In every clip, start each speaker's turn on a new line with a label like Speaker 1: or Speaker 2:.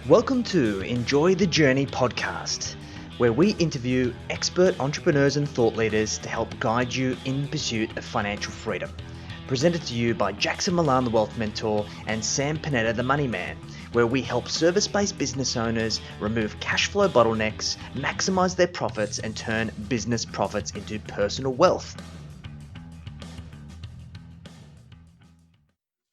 Speaker 1: Welcome to Enjoy the Journey podcast, where we interview expert entrepreneurs and thought leaders to help guide you in pursuit of financial freedom. Presented to you by Jackson Milan, the Wealth Mentor, and Sam Panetta, the Money Man, where we help service-based business owners remove cash flow bottlenecks, maximize their profits, and turn business profits into personal wealth.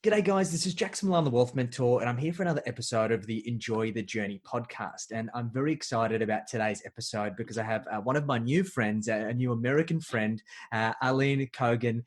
Speaker 1: G'day guys, this is Jackson Milan, the Wealth Mentor, and I'm here for another episode of the Enjoy the Journey podcast. And I'm very excited about today's episode because I have one of my new friends, a new American friend, Arlene Cogen,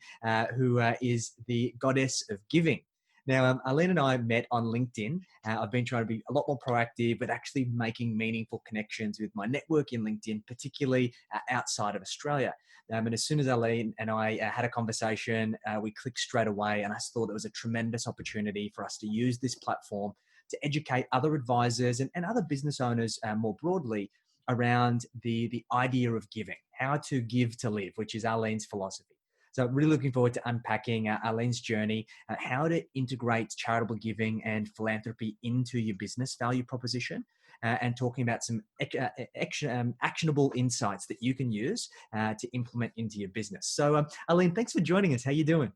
Speaker 1: who is the goddess of giving. Now, Arlene and I met on LinkedIn. I've been trying to be a lot more proactive, but actually making meaningful connections with my network in LinkedIn, particularly outside of Australia. And as soon as Arlene and I had a conversation, we clicked straight away. And I thought it was a tremendous opportunity for us to use this platform to educate other advisors and other business owners more broadly around the idea of giving, how to give to live, which is Arlene's philosophy. So really looking forward to unpacking Arlene's journey, how to integrate charitable giving and philanthropy into your business value proposition, and talking about some actionable insights that you can use to implement into your business. So Arlene, thanks for joining us. How you doing?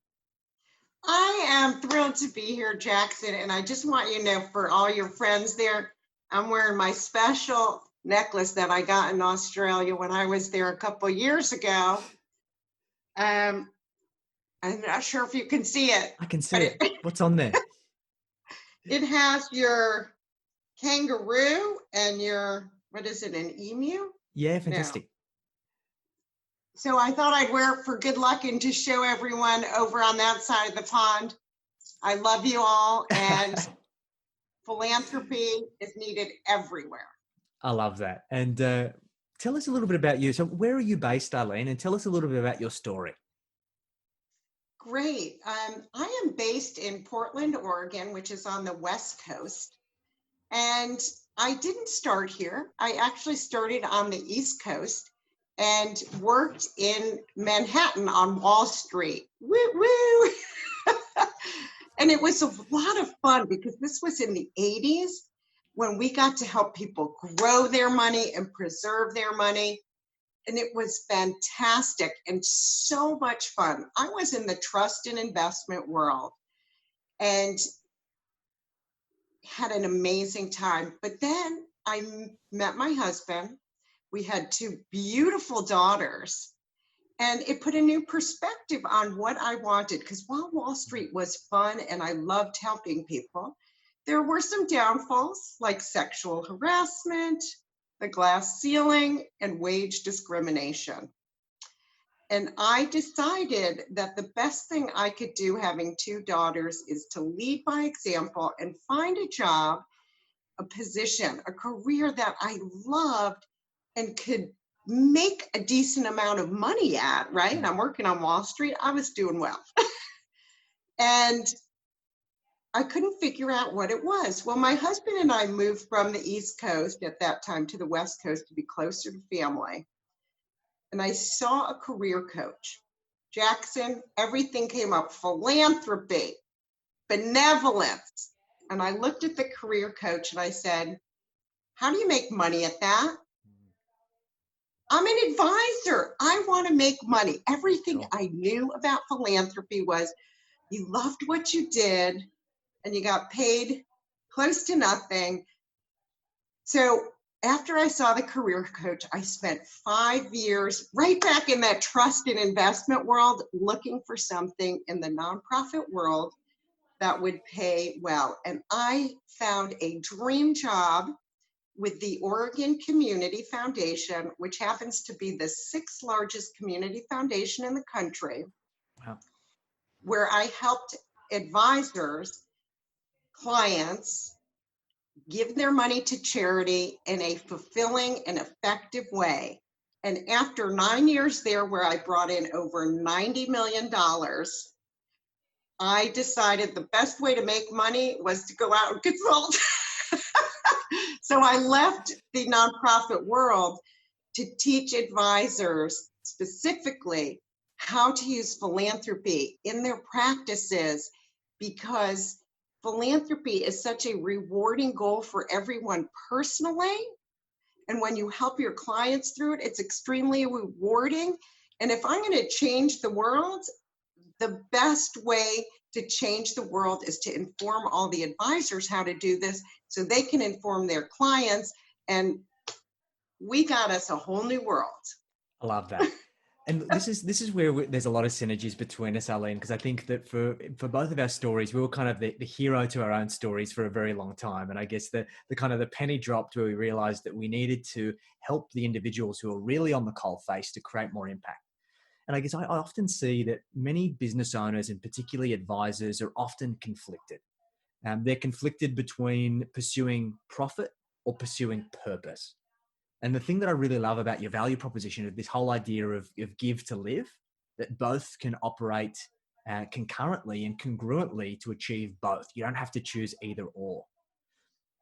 Speaker 2: I am thrilled to be here, Jackson, and I just want you to know, for all your friends there, I'm wearing my special necklace that I got in Australia when I was there a couple years ago. I'm not sure if you can see it.
Speaker 1: I can see it. What's on there?
Speaker 2: It has your kangaroo and your, what is it, an emu?
Speaker 1: Yeah, fantastic.
Speaker 2: No. So I thought I'd wear it for good luck and to show everyone over on that side of the pond. I love you all, and philanthropy is needed everywhere.
Speaker 1: I love that. And tell us a little bit about you. So where are you based, Arlene? And tell us a little bit about your story.
Speaker 2: Great. I am based in Portland, Oregon, which is on the West Coast. And I didn't start here. I actually started on the East Coast and worked in Manhattan on Wall Street. Woo woo! And it was a lot of fun because this was in the 80s when we got to help people grow their money and preserve their money. And it was fantastic and so much fun. I was in the trust and investment world and had an amazing time. But then I met my husband. We had two beautiful daughters. And it put a new perspective on what I wanted, because while Wall Street was fun and I loved helping people, there were some downfalls like sexual harassment, the glass ceiling, and wage discrimination. And I decided that the best thing I could do having two daughters is to lead by example and find a job, a position, a career that I loved and could make a decent amount of money at, right? I'm working on Wall Street. I was doing well. And I couldn't figure out what it was. Well, my husband and I moved from the East Coast at that time to the West Coast to be closer to family. And I saw a career coach. Jackson, everything came up: philanthropy, benevolence. And I looked at the career coach and I said, how do you make money at that? I'm an advisor. I want to make money. Everything I knew about philanthropy was you loved what you did and you got paid close to nothing. So after I saw the career coach, I spent 5 years right back in that trust and investment world looking for something in the nonprofit world that would pay well. And I found a dream job with the Oregon Community Foundation, which happens to be the 6th largest community foundation in the country. Wow. Where I helped advisors, clients, give their money to charity in a fulfilling and effective way. And after 9 years there, where I brought in over $90 million, I decided the best way to make money was to go out and consult. So I left the nonprofit world to teach advisors specifically how to use philanthropy in their practices, because philanthropy is such a rewarding goal for everyone personally. And when you help your clients through it, it's extremely rewarding. And if I'm going to change the world, the best way to change the world is to inform all the advisors how to do this so they can inform their clients. And we got us a whole new world.
Speaker 1: I love that. And this is where there's a lot of synergies between us, Arlene, because I think that for both of our stories, we were kind of the hero to our own stories for a very long time. And I guess the kind of the penny dropped where we realized that we needed to help the individuals who are really on the coal face to create more impact. And I guess I often see that many business owners and particularly advisors are often conflicted. They're conflicted between pursuing profit or pursuing purpose. And the thing that I really love about your value proposition is this whole idea of give to live, that both can operate concurrently and congruently to achieve both. You don't have to choose either or.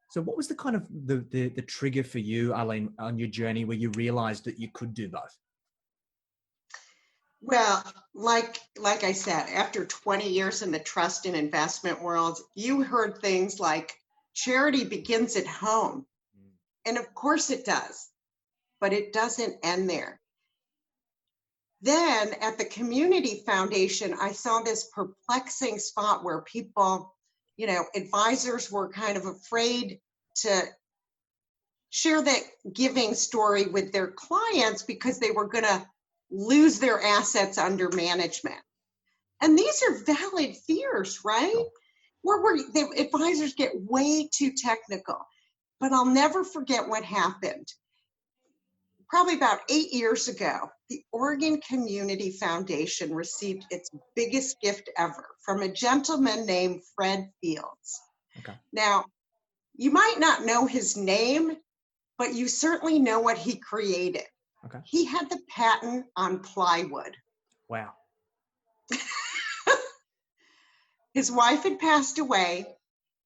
Speaker 1: So what was the kind of the trigger for you, Arlene, on your journey where you realized that you could do both?
Speaker 2: Well, like I said, after 20 years in the trust and investment world, you heard things like charity begins at home. And of course it does, but it doesn't end there. Then at the community foundation, I saw this perplexing spot where people, advisors were kind of afraid to share that giving story with their clients because they were going to lose their assets under management. And these are valid fears, right? Where the advisors get way too technical. But I'll never forget what happened. Probably about 8 years ago, the Oregon Community Foundation received its biggest gift ever from a gentleman named Fred Fields.
Speaker 1: Okay.
Speaker 2: Now, you might not know his name, but you certainly know what he created.
Speaker 1: Okay.
Speaker 2: He had the patent on plywood.
Speaker 1: Wow.
Speaker 2: His wife had passed away.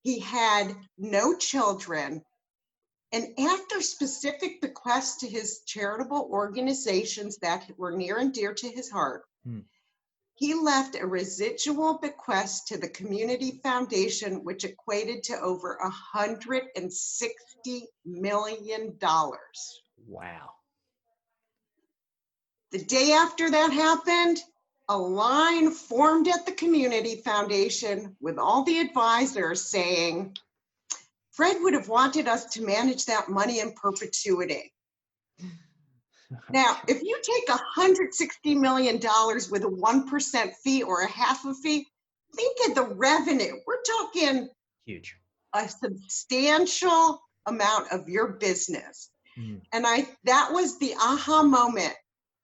Speaker 2: He had no children. And after specific bequests to his charitable organizations that were near and dear to his heart, he left a residual bequest to the community foundation, which equated to over $160 million.
Speaker 1: Wow.
Speaker 2: The day after that happened, a line formed at the community foundation with all the advisors saying, Fred would have wanted us to manage that money in perpetuity. Now, if you take $160 million with a 1% fee or a half a fee, think of the revenue. We're talking
Speaker 1: huge,
Speaker 2: a substantial amount of your business. And that was the aha moment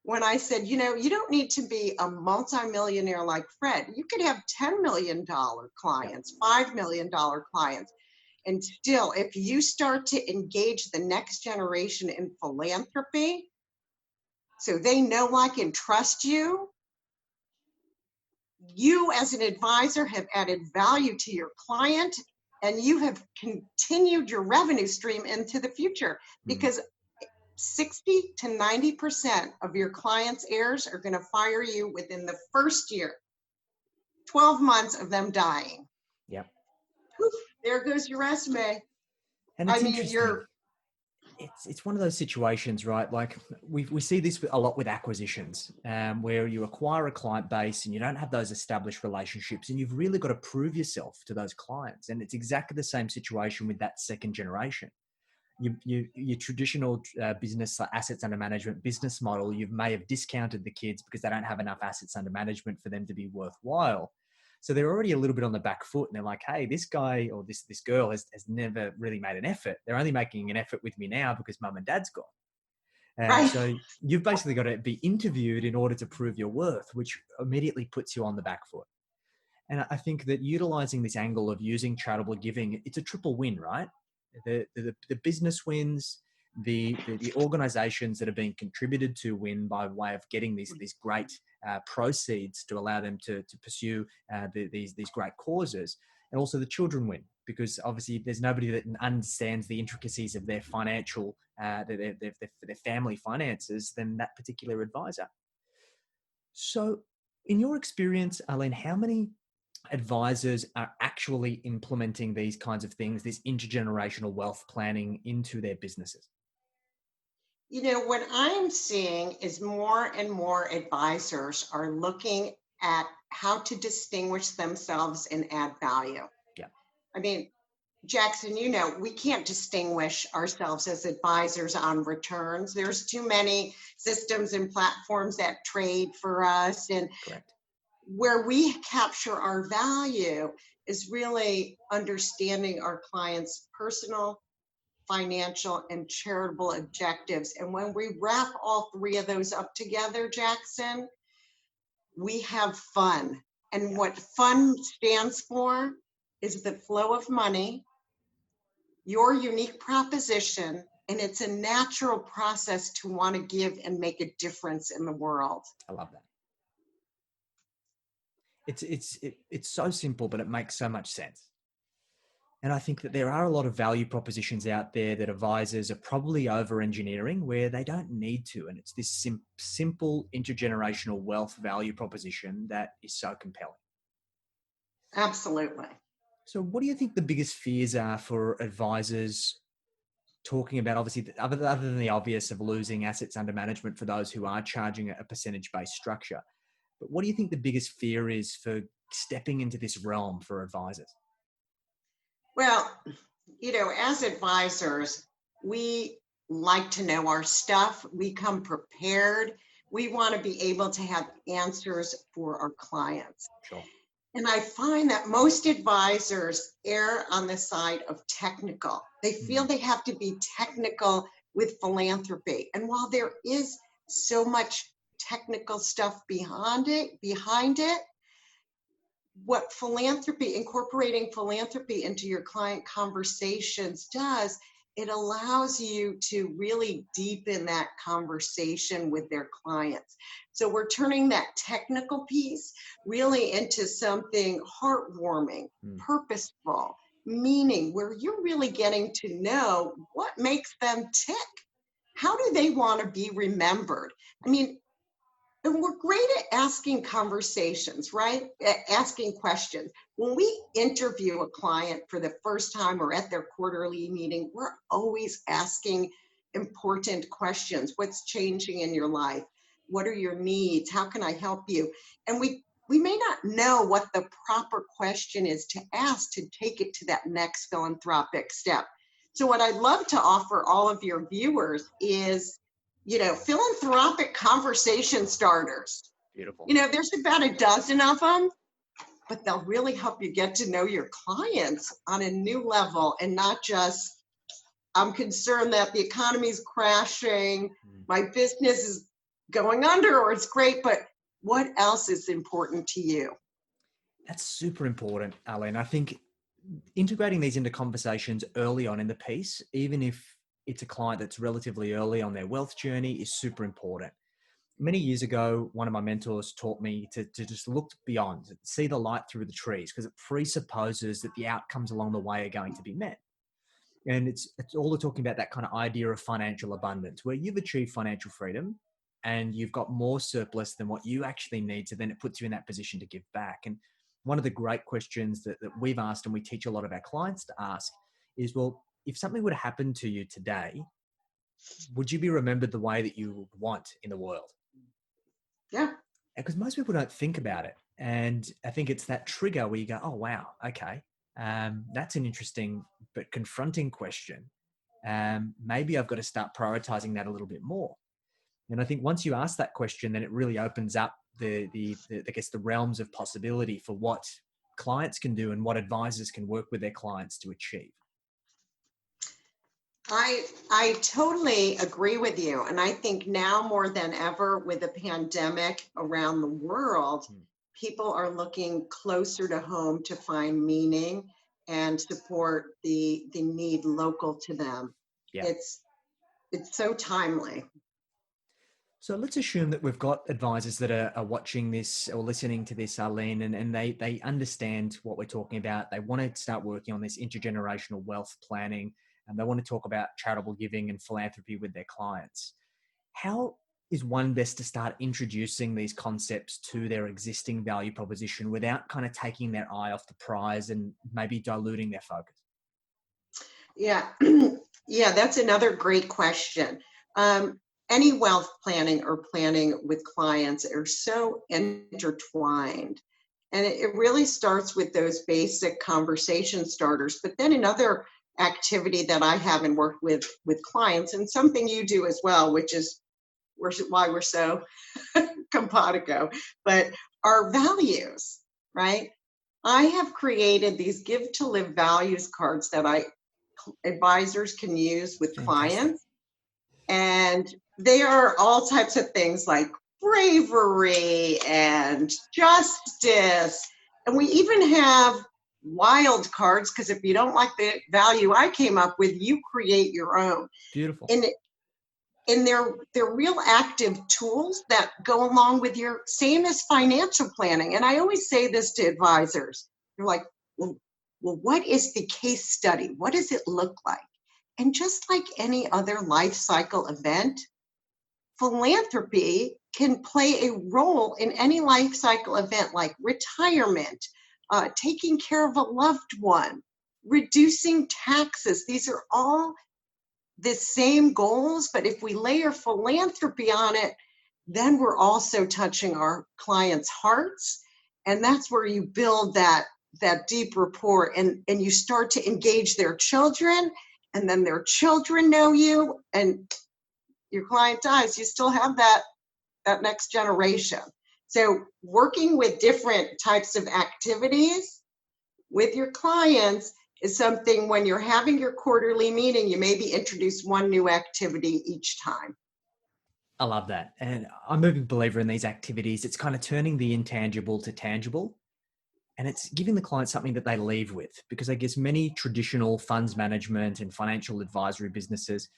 Speaker 2: when I said, you don't need to be a multimillionaire like Fred. You could have $10 million clients, $5 million clients. And still, if you start to engage the next generation in philanthropy, so they know, like, and trust you, you as an advisor have added value to your client and you have continued your revenue stream into the future because 60 to 90% of your clients' heirs are going to fire you within the first year, 12 months of them dying.
Speaker 1: Yep.
Speaker 2: Poof, there goes your resume.
Speaker 1: And it's interesting. It's one of those situations, right? Like we see this a lot with acquisitions, where you acquire a client base and you don't have those established relationships, and you've really got to prove yourself to those clients. And it's exactly the same situation with that second generation. Your traditional business assets under management business model, you may have discounted the kids because they don't have enough assets under management for them to be worthwhile. So they're already a little bit on the back foot and they're like, hey, this guy or this girl has never really made an effort. They're only making an effort with me now because mum and dad's gone.
Speaker 2: Right.
Speaker 1: So you've basically got to be interviewed in order to prove your worth, which immediately puts you on the back foot. And I think that utilizing this angle of using charitable giving, it's a triple win, right? The business wins, the organizations that are being contributed to win by way of getting these great proceeds to allow them to pursue these great causes, and also the children win because obviously there's nobody that understands the intricacies of their financial their family finances than that particular advisor. So in your experience, Arlene, how many advisors are actually implementing these kinds of things, this intergenerational wealth planning into their businesses?
Speaker 2: What I'm seeing is more and more advisors are looking at how to distinguish themselves and add value.
Speaker 1: Yeah.
Speaker 2: I mean, Jackson, we can't distinguish ourselves as advisors on returns. There's too many systems and platforms that trade for us. And
Speaker 1: Correct.
Speaker 2: where we capture our value is really understanding our clients' personal, financial, and charitable objectives. And when we wrap all three of those up together, Jackson, we have fun. And
Speaker 1: Yeah.
Speaker 2: what fun stands for is the flow of money, your unique proposition, and it's a natural process to want to give and make a difference in the world.
Speaker 1: I love that. It's so simple, but it makes so much sense. And I think that there are a lot of value propositions out there that advisors are probably over engineering where they don't need to. And it's this simple intergenerational wealth value proposition that is so compelling.
Speaker 2: Absolutely.
Speaker 1: So, what do you think the biggest fears are for advisors talking about, obviously, other than the obvious of losing assets under management for those who are charging a percentage based structure? But what do you think the biggest fear is for stepping into this realm for advisors?
Speaker 2: Well, as advisors, we like to know our stuff. We come prepared. We want to be able to have answers for our clients.
Speaker 1: Sure.
Speaker 2: And I find that most advisors err on the side of technical. They feel
Speaker 1: Mm,
Speaker 2: they have to be technical with philanthropy. And while there is so much technical stuff behind it, what incorporating philanthropy into your client conversations does, it allows you to really deepen that conversation with their clients. So we're turning that technical piece really into something heartwarming,
Speaker 1: mm.
Speaker 2: purposeful, meaning where you're really getting to know what makes them tick. How do they want to be remembered? I mean, and we're great at asking conversations, right? Asking questions. When we interview a client for the first time or at their quarterly meeting, we're always asking important questions. What's changing in your life? What are your needs? How can I help you? And we may not know what the proper question is to ask to take it to that next philanthropic step. So what I'd love to offer all of your viewers is philanthropic conversation starters.
Speaker 1: Beautiful.
Speaker 2: There's about a dozen of them, but they'll really help you get to know your clients on a new level and not just, I'm concerned that the economy's crashing,
Speaker 1: Mm.
Speaker 2: my business is going under, or it's great, but what else is important to you?
Speaker 1: That's super important, Arlene. I think integrating these into conversations early on in the piece, even if it's a client that's relatively early on their wealth journey, is super important. Many years ago, one of my mentors taught me to just look beyond, see the light through the trees, because it presupposes that the outcomes along the way are going to be met. And it's all talking about that kind of idea of financial abundance, where you've achieved financial freedom and you've got more surplus than what you actually need. So then it puts you in that position to give back. And one of the great questions that we've asked and we teach a lot of our clients to ask is, well, if something would happen to you today, would you be remembered the way that you would want in the world?
Speaker 2: Yeah.
Speaker 1: Because most people don't think about it. And I think it's that trigger where you go, oh, wow, okay, that's an interesting but confronting question. Maybe I've got to start prioritizing that a little bit more. And I think once you ask that question, then it really opens up the I guess the realms of possibility for what clients can do and what advisors can work with their clients to achieve.
Speaker 2: I totally agree with you. And I think now more than ever with the pandemic around the world,
Speaker 1: Hmm.
Speaker 2: people are looking closer to home to find meaning and support the need local to them.
Speaker 1: Yeah.
Speaker 2: It's it's so timely.
Speaker 1: So let's assume that we've got advisors that are watching this or listening to this, Arlene, and they understand what we're talking about. They want to start working on this intergenerational wealth planning, and they want to talk about charitable giving and philanthropy with their clients. How is one best to start introducing these concepts to their existing value proposition without kind of taking their eye off the prize and maybe diluting their focus?
Speaker 2: Yeah, yeah, that's another great question. Any wealth planning or planning with clients are so intertwined. And it really starts with those basic conversation starters. But then another activity that I have and work with clients, and something you do as well, which is why we're so compatico, but our values, right? I have created these give to live values cards that I advisors can use with
Speaker 1: Fantastic.
Speaker 2: clients. And they are all types of things like bravery and justice. And we even have wild cards because if you don't like the value I came up with, you create your own.
Speaker 1: Beautiful.
Speaker 2: And they're real active tools that go along with your same as financial planning. And I always say this to advisors. They're like, well, what is the case study? What does it look like? And just like any other life cycle event, philanthropy can play a role in any life cycle event like retirement, taking care of a loved one, reducing taxes. These are all the same goals, but if we layer philanthropy on it, then we're also touching our clients' hearts. And that's where you build that deep rapport and you start to engage their children, and then their children know you, and your client dies, you still have that next generation. So working with different types of activities with your clients is something. When you're having your quarterly meeting, you maybe introduce one new activity each time.
Speaker 1: I love that. And I'm a big believer in these activities. It's kind of turning the intangible to tangible. And it's giving the client something that they leave with, because I guess many traditional funds management and financial advisory businesses,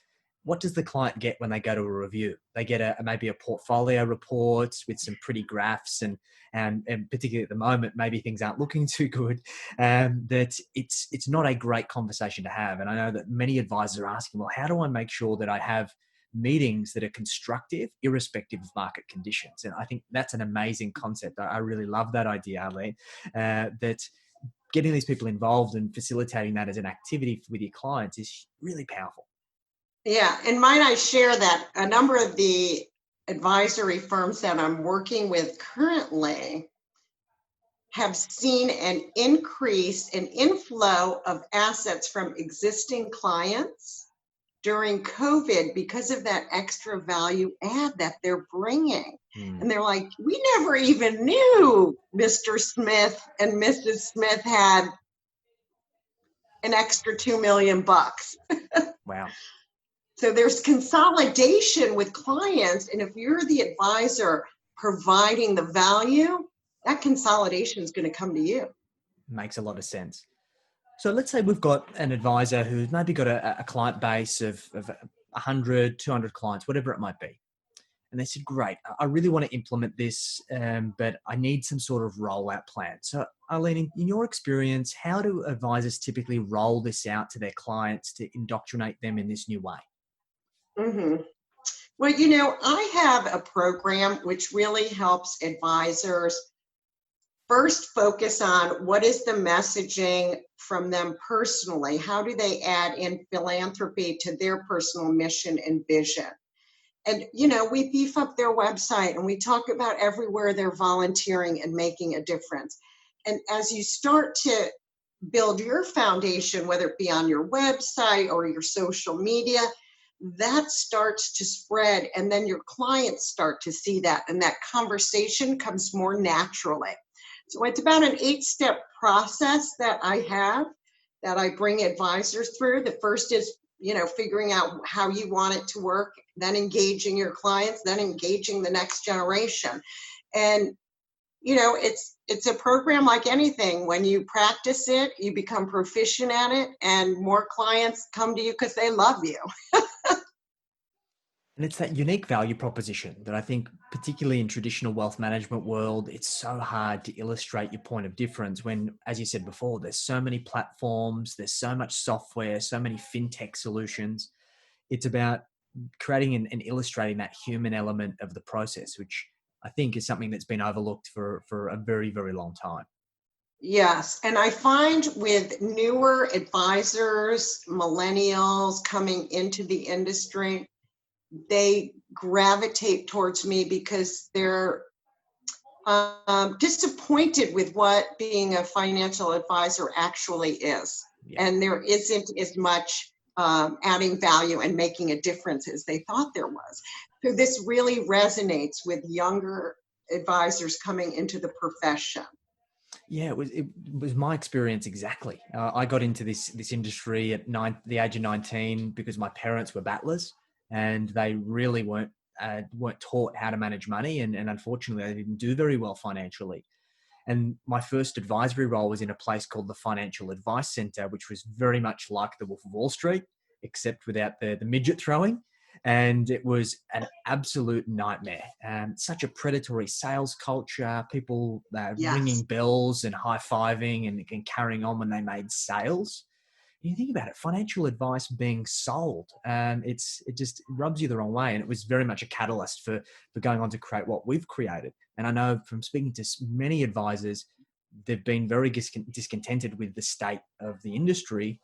Speaker 1: what does the client get when they go to a review? They get maybe a portfolio report with some pretty graphs, and particularly at the moment, maybe things aren't looking too good. That it's not a great conversation to have. And I know that many advisors are asking, well, how do I make sure that I have meetings that are constructive, irrespective of market conditions? And I think that's an amazing concept. I really love that idea, Arlene. That getting these people involved and facilitating that as an activity with your clients is really powerful.
Speaker 2: Yeah, and might I share that a number of the advisory firms that I'm working with currently have seen an increase in inflow of assets from existing clients during COVID because of that extra value add that they're bringing.
Speaker 1: Hmm.
Speaker 2: And they're like, we never even knew Mr. Smith and Mrs. Smith had an extra 2 million bucks.
Speaker 1: Wow.
Speaker 2: So there's consolidation with clients. And if you're the advisor providing the value, that consolidation is going to come to you.
Speaker 1: Makes a lot of sense. So let's say we've got an advisor who's maybe got a client base of 100, 200 clients, whatever it might be. And they said, great, I really want to implement this, but I need some sort of rollout plan. So Arlene, in your experience, how do advisors typically roll this out to their clients to indoctrinate them in this new way?
Speaker 2: Mm-hmm. Well, I have a program which really helps advisors first focus on what is the messaging from them personally. How do they add in philanthropy to their personal mission and vision? And, we beef up their website and we talk about everywhere they're volunteering and making a difference. And as you start to build your foundation, whether it be on your website or your social media, that starts to spread. And then your clients start to see that. And that conversation comes more naturally. So it's about an 8-step process that I have that I bring advisors through. The first is, figuring out how you want it to work, then engaging your clients, then engaging the next generation. And it's a program like anything. When you practice it, you become proficient at it, and more clients come to you because they love you.
Speaker 1: And it's that unique value proposition that I think, particularly in traditional wealth management world, it's so hard to illustrate your point of difference when, as you said before, there's so many platforms, there's so much software, so many fintech solutions. It's about creating and illustrating that human element of the process, which I think is something that's been overlooked for a very, very long time.
Speaker 2: Yes. And I find with newer advisors, millennials coming into the industry, they gravitate towards me because they're disappointed with what being a financial advisor actually is.
Speaker 1: Yeah.
Speaker 2: And there isn't as much adding value and making a difference as they thought there was. So this really resonates with younger advisors coming into the profession.
Speaker 1: Yeah, it was my experience exactly. I got into this industry at the age of 19 because my parents were battlers, and they really weren't taught how to manage money, and unfortunately, they didn't do very well financially. And my first advisory role was in a place called the Financial Advice Center, which was very much like the Wolf of Wall Street, except without the midget throwing. And it was an absolute nightmare. Such a predatory sales culture, people ringing
Speaker 2: Yes.
Speaker 1: bells and high-fiving and carrying on when they made sales. You think about it, financial advice being sold, it just rubs you the wrong way. And it was very much a catalyst for going on to create what we've created. And I know from speaking to many advisors, they've been very discontented with the state of the industry,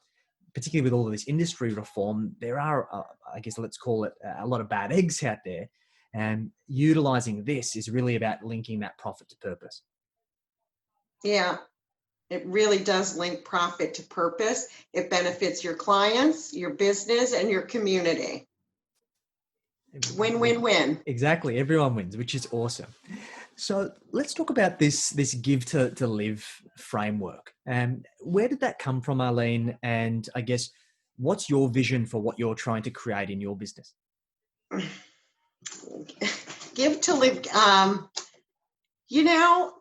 Speaker 1: particularly with all of this industry reform. There are, I guess, let's call it a lot of bad eggs out there. And utilizing this is really about linking that profit to purpose.
Speaker 2: Yeah. It really does link profit to purpose. It benefits your clients, your business, and your community. Win, win, win.
Speaker 1: Exactly. Everyone wins, which is awesome. So let's talk about this give to live framework. Where did that come from, Arlene? And I guess, what's your vision for what you're trying to create in your business?
Speaker 2: Give to live. You know,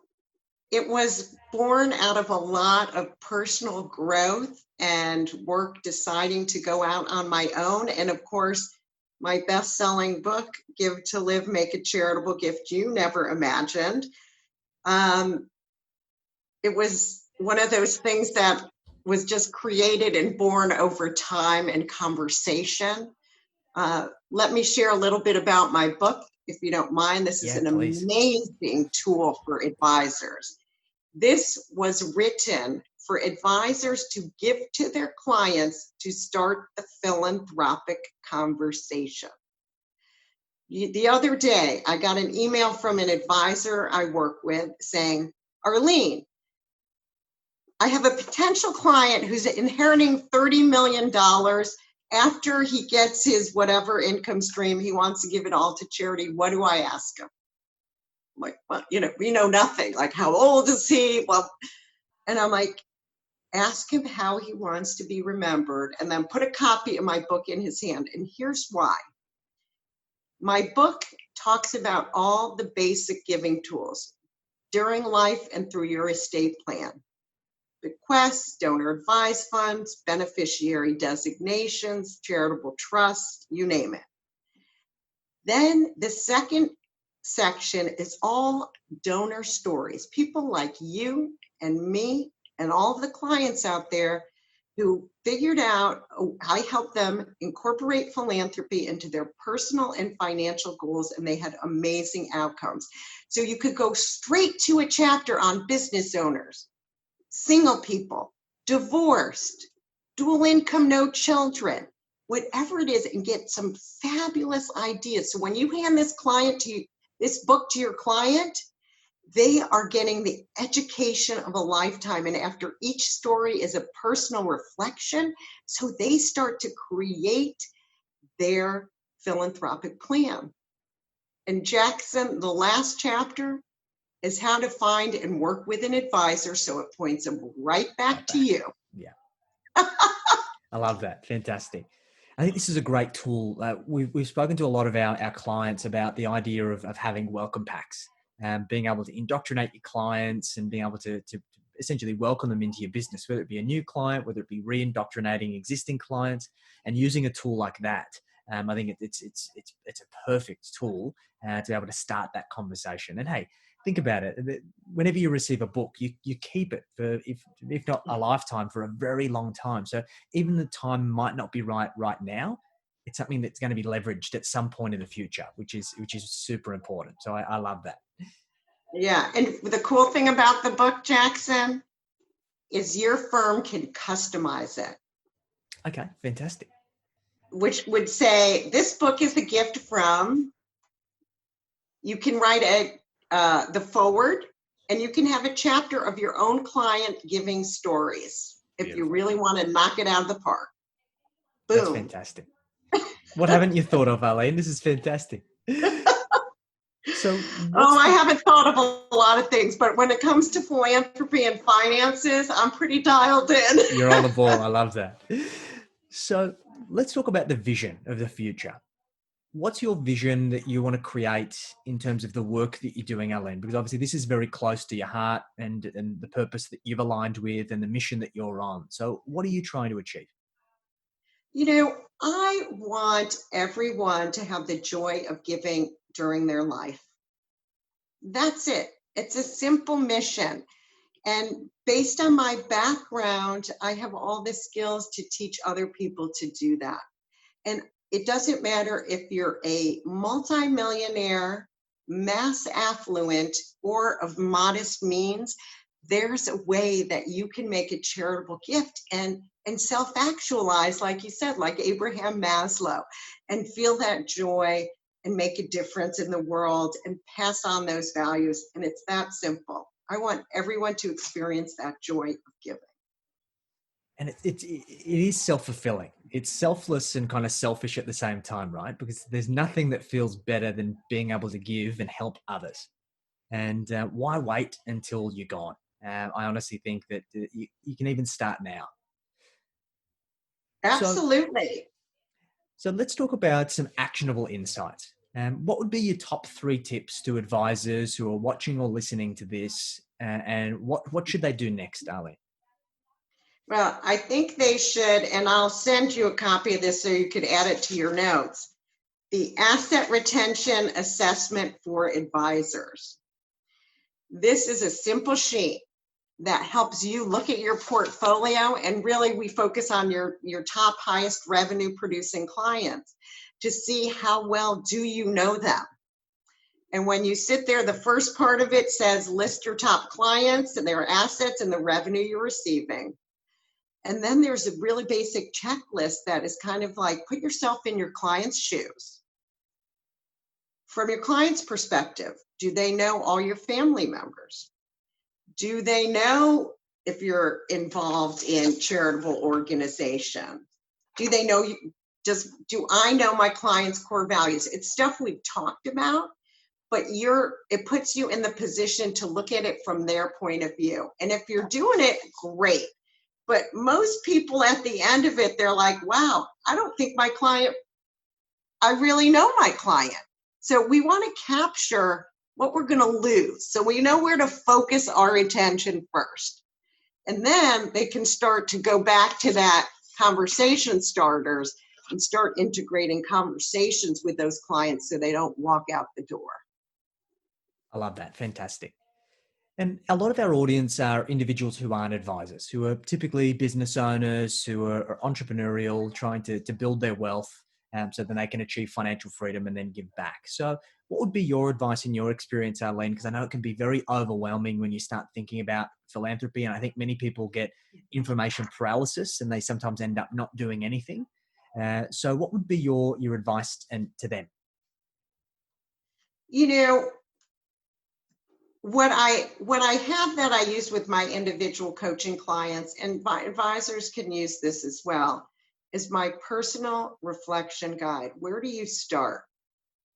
Speaker 2: it was born out of a lot of personal growth and work deciding to go out on my own. And of course, my best-selling book, Give to Live, Make a Charitable Gift You Never Imagined. It was one of those things that was just created and born over time and conversation. Let me share a little bit about my book, if you don't mind. This is
Speaker 1: Yeah,
Speaker 2: an
Speaker 1: please.
Speaker 2: amazing tool for advisors. This was written for advisors to give to their clients to start the philanthropic conversation. The other day, I got an email from an advisor I work with saying, Arlene, I have a potential client who's inheriting $30 million. After he gets his whatever income stream, he wants to give it all to charity. What do I ask him? I'm like, well, we know nothing. Like, how old is he? Well, and I'm like, ask him how he wants to be remembered, and then put a copy of my book in his hand. And here's why. My book talks about all the basic giving tools during life and through your estate plan. Bequests, donor advised funds, beneficiary designations, charitable trusts, you name it. Then the second section is all donor stories. People like you and me and all the clients out there who figured out, I helped them incorporate philanthropy into their personal and financial goals, and they had amazing outcomes. So you could go straight to a chapter on business owners, single people, divorced, dual income, no children, whatever it is, and get some fabulous ideas. So when you hand this book to your client, they are getting the education of a lifetime. And after each story is a personal reflection, so they start to create their philanthropic plan. And Jackson, the last chapter is how to find and work with an advisor, so it points them right back to you.
Speaker 1: Yeah. I love that. Fantastic. I think this is a great tool. We've spoken to a lot of our clients about the idea of having welcome packs, being able to indoctrinate your clients and being able to essentially welcome them into your business, whether it be a new client, whether it be re-indoctrinating existing clients, and using a tool like that. I think it's a perfect tool to be able to start that conversation. And hey, think about it. Whenever you receive a book, you keep it for, if not a lifetime, for a very long time. So even the time might not be right now, it's something that's going to be leveraged at some point in the future, which is super important. So I love that.
Speaker 2: Yeah. And the cool thing about the book, Jackson, is your firm can customize it.
Speaker 1: Okay, fantastic.
Speaker 2: Which would say, this book is a gift from, you can write the forward, and you can have a chapter of your own client giving stories if
Speaker 1: Beautiful.
Speaker 2: you really want to knock it out of the park. Boom.
Speaker 1: That's fantastic. What haven't you thought of, Arlene? This is fantastic. So,
Speaker 2: I haven't thought of a lot of things, but when it comes to philanthropy and finances, I'm pretty dialed in.
Speaker 1: You're on the ball. I love that. So let's talk about the vision of the future. What's your vision that you want to create in terms of the work that you're doing, Arlene? Because obviously this is very close to your heart and the purpose that you've aligned with and the mission that you're on. So what are you trying to achieve?
Speaker 2: I want everyone to have the joy of giving during their life. That's it. It's a simple mission. And based on my background, I have all the skills to teach other people to do that. And it doesn't matter if you're a multimillionaire, mass affluent, or of modest means, there's a way that you can make a charitable gift and self-actualize, like you said, like Abraham Maslow, and feel that joy and make a difference in the world and pass on those values. And it's that simple. I want everyone to experience that joy of giving.
Speaker 1: And it is self-fulfilling. It's selfless and kind of selfish at the same time, right? Because there's nothing that feels better than being able to give and help others. And why wait until you're gone? I honestly think that you can even start now.
Speaker 2: Absolutely.
Speaker 1: So let's talk about some actionable insights. What would be your top 3 tips to advisors who are watching or listening to this? And what should they do next, Arlene?
Speaker 2: Well, I think they should, and I'll send you a copy of this so you could add it to your notes. The Asset Retention Assessment for Advisors. This is a simple sheet that helps you look at your portfolio, and really we focus on your top highest revenue producing clients to see how well do you know them. And when you sit there, the first part of it says list your top clients and their assets and the revenue you're receiving. And then there's a really basic checklist that is kind of like, put yourself in your client's shoes. From your client's perspective, do they know all your family members? Do they know if you're involved in charitable organization? Do they know you? Do I know my client's core values? It's stuff we've talked about, but it puts you in the position to look at it from their point of view. And if you're doing it, great. But most people at the end of it, they're like, wow, I don't think I really know my client. So we want to capture what we're going to lose. So we know where to focus our attention first. And then they can start to go back to that conversation starters and start integrating conversations with those clients so they don't walk out the door.
Speaker 1: I love that. Fantastic. And a lot of our audience are individuals who aren't advisors, who are typically business owners, who are entrepreneurial, trying to build their wealth so that they can achieve financial freedom and then give back. So what would be your advice in your experience, Arlene? Because I know it can be very overwhelming when you start thinking about philanthropy. And I think many people get information paralysis and they sometimes end up not doing anything. So what would be your advice to them?
Speaker 2: What I have that I use with my individual coaching clients, and my advisors can use this as well, is my personal reflection guide. Where do you start?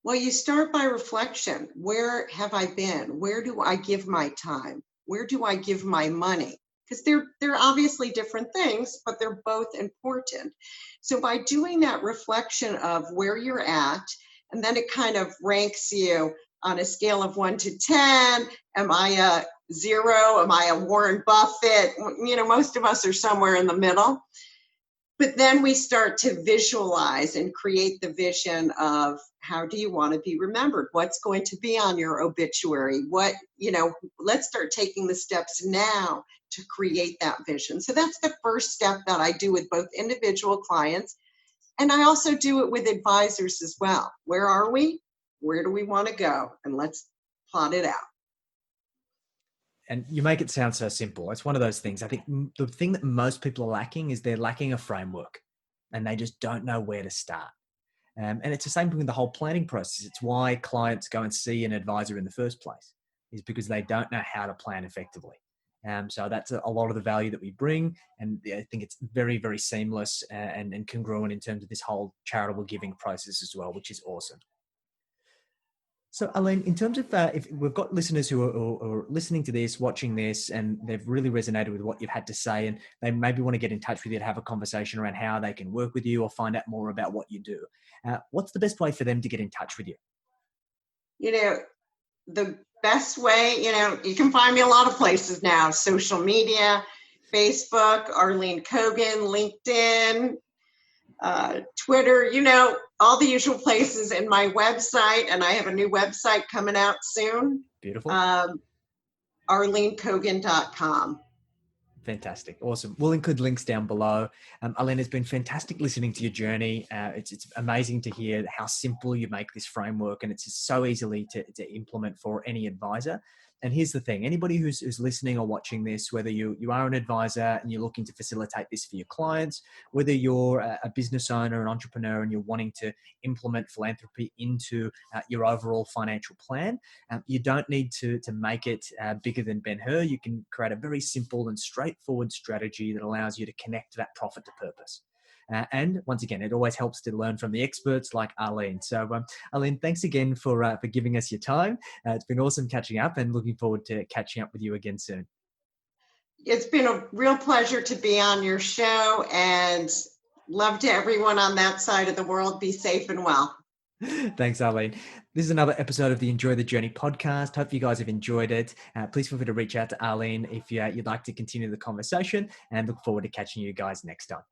Speaker 2: Well, you start by reflection. Where have I been? Where do I give my time? Where do I give my money? Because they're obviously different things, but they're both important. So by doing that reflection of where you're at, and then it kind of ranks you on a scale of 1 to 10. Am I a 0? Am I a Warren Buffett? Most of us are somewhere in the middle. But then we start to visualize and create the vision of how do you want to be remembered? What's going to be on your obituary? Let's start taking the steps now to create that vision. So that's the first step that I do with both individual clients And I also do it with advisors as well. Where are we? Where do we want to go? And let's plot it out.
Speaker 1: And you make it sound so simple. It's one of those things. I think the thing that most people are lacking is they're lacking a framework and they just don't know where to start. And it's the same thing with the whole planning process. It's why clients go and see an advisor in the first place, is because they don't know how to plan effectively. So that's a lot of the value that we bring. And I think it's very, very seamless and congruent in terms of this whole charitable giving process as well, which is awesome. So, Arlene, in terms of if we've got listeners who are listening to this, watching this, and they've really resonated with what you've had to say, and they maybe want to get in touch with you to have a conversation around how they can work with you or find out more about what you do, what's the best way for them to get in touch with you?
Speaker 2: The best way, you can find me a lot of places now: social media, Facebook, Arlene Cogen, LinkedIn, Twitter, all the usual places, and my website. And I have a new website coming out soon.
Speaker 1: Beautiful.
Speaker 2: ArleneCogen.com.
Speaker 1: Fantastic. Awesome. We'll include links down below. Arlene, it's been fantastic listening to your journey. It's amazing to hear how simple you make this framework, and it's just so easily to implement for any advisor. And here's the thing: anybody who's listening or watching this, whether you are an advisor and you're looking to facilitate this for your clients, whether you're a business owner, an entrepreneur, and you're wanting to implement philanthropy into your overall financial plan, you don't need to make it bigger than Ben-Hur. You can create a very simple and straightforward strategy that allows you to connect that profit to purpose. And once again, it always helps to learn from the experts like Arlene. So, Arlene, thanks again for giving us your time. It's been awesome catching up, and looking forward to catching up with you again soon.
Speaker 2: It's been a real pleasure to be on your show, and love to everyone on that side of the world. Be safe and well.
Speaker 1: Thanks, Arlene. This is another episode of the Enjoy the Journey podcast. Hope you guys have enjoyed it. Please feel free to reach out to Arlene if you'd like to continue the conversation, and look forward to catching you guys next time.